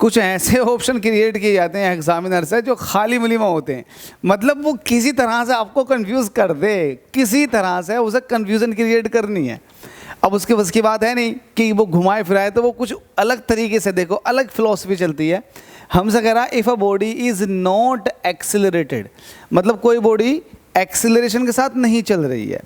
कुछ ऐसे option create किए जाते हैं एग्जामिनर से जो खाली मुलीमा होते हैं, मतलब वो किसी तरह से आपको कंफ्यूज कर दे, किसी तरह से उसे कंफ्यूजन क्रिएट करनी है। अब उसके बस की बात है नहीं कि वो घुमाए फिराए, तो वो कुछ अलग तरीके से, देखो अलग फिलॉसफी चलती है। हमसे कह रहा है if a body is not accelerated, मतलब कोई बॉडी एक्सिलरेशन के साथ नहीं चल रही है।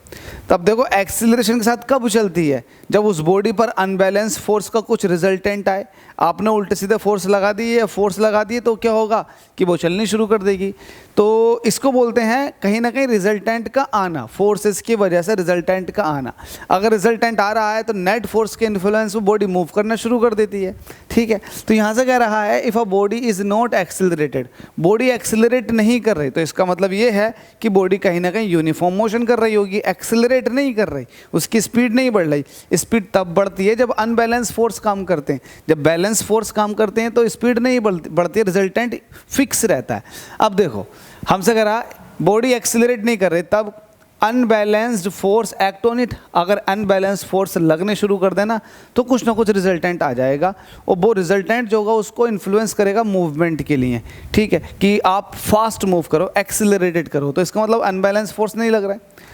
तब देखो एक्सिलरेशन के साथ कब चलती है, जब उस बॉडी पर अनबैलेंस फोर्स का कुछ रिजल्टेंट आए। आपने उल्टे सीधे फोर्स लगा दी या फोर्स लगा दिए तो क्या होगा कि वो चलनी शुरू कर देगी। तो इसको बोलते हैं कहीं ना कहीं रिजल्टेंट का आना, फोर्सेस की वजह से रिजल्टेंट का आना। अगर रिजल्टेंट आ रहा है तो नेट फोर्स के इन्फ्लुएंस में बॉडी मूव करना शुरू कर देती है। ठीक है, तो यहाँ से कह रहा है if a body is not accelerated, body accelerate नहीं कर रही, तो इसका मतलब ये है कि बॉडी कहीं ना कहीं यूनिफॉर्म मोशन कर रही होगी, एक्सिलरेट नहीं कर रही, उसकी स्पीड नहीं बढ़ रही। स्पीड तब बढ़ती है जब अनबैलेंस फोर्स काम करते हैं, जब बैलेंस फोर्स काम करते हैं तो स्पीड नहीं बढ़ती, रिजल्टेंट फिक्स रहता है। अब देखो हमसे कह रहा बॉडी एक्सिलरेट नहीं कर रही, तब unbalanced force act on it, अगर अनबैलेंस फोर्स लगने शुरू कर देना तो कुछ ना कुछ रिजल्टेंट आ जाएगा, और वो रिजल्टेंट जो होगा उसको इन्फ्लुएंस करेगा मूवमेंट के लिए। ठीक है, कि आप फास्ट मूव करो, एक्सिलरेटेड करो, तो इसका मतलब अनबैलेंस फोर्स नहीं लग रहा है।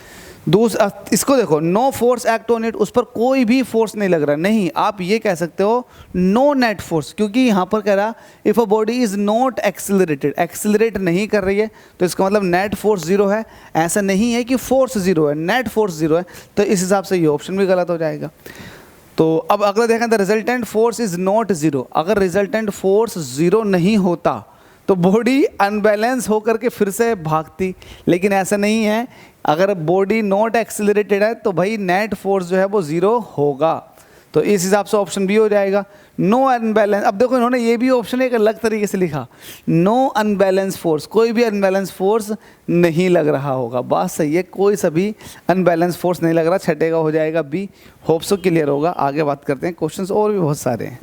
दूसरा इसको देखो, no force act on it, उस पर कोई भी फोर्स नहीं लग रहा, नहीं, आप ये कह सकते हो नो नेट फोर्स, क्योंकि यहाँ पर कह रहा if a body is not accelerated, accelerate नहीं कर रही है, तो इसका मतलब नेट फोर्स जीरो है। ऐसा नहीं है कि फोर्स जीरो है, नेट फोर्स जीरो है, तो इस हिसाब से ये ऑप्शन भी गलत हो जाएगा। तो अब अगला देखें, the resultant force is not zero, अगर रिजल्टेंट फोर्स जीरो नहीं होता तो बॉडी अनबैलेंस होकर के फिर से भागती, लेकिन ऐसा नहीं है। अगर बॉडी नॉट एक्सिलरेटेड है तो भाई नेट फोर्स जो है वो ज़ीरो होगा, तो इस हिसाब से ऑप्शन बी हो जाएगा, नो अनबैलेंस। अब देखो इन्होंने ये भी ऑप्शन एक अलग तरीके से लिखा, नो अनबैलेंस फोर्स, कोई भी अनबैलेंस फोर्स नहीं लग रहा होगा। बात सही है, कोई सभी अनबैलेंस फोर्स नहीं लग रहा, छठे का हो जाएगा बी। होप सो क्लियर होगा। आगे बात करते हैं, क्वेश्चंस और भी बहुत सारे हैं।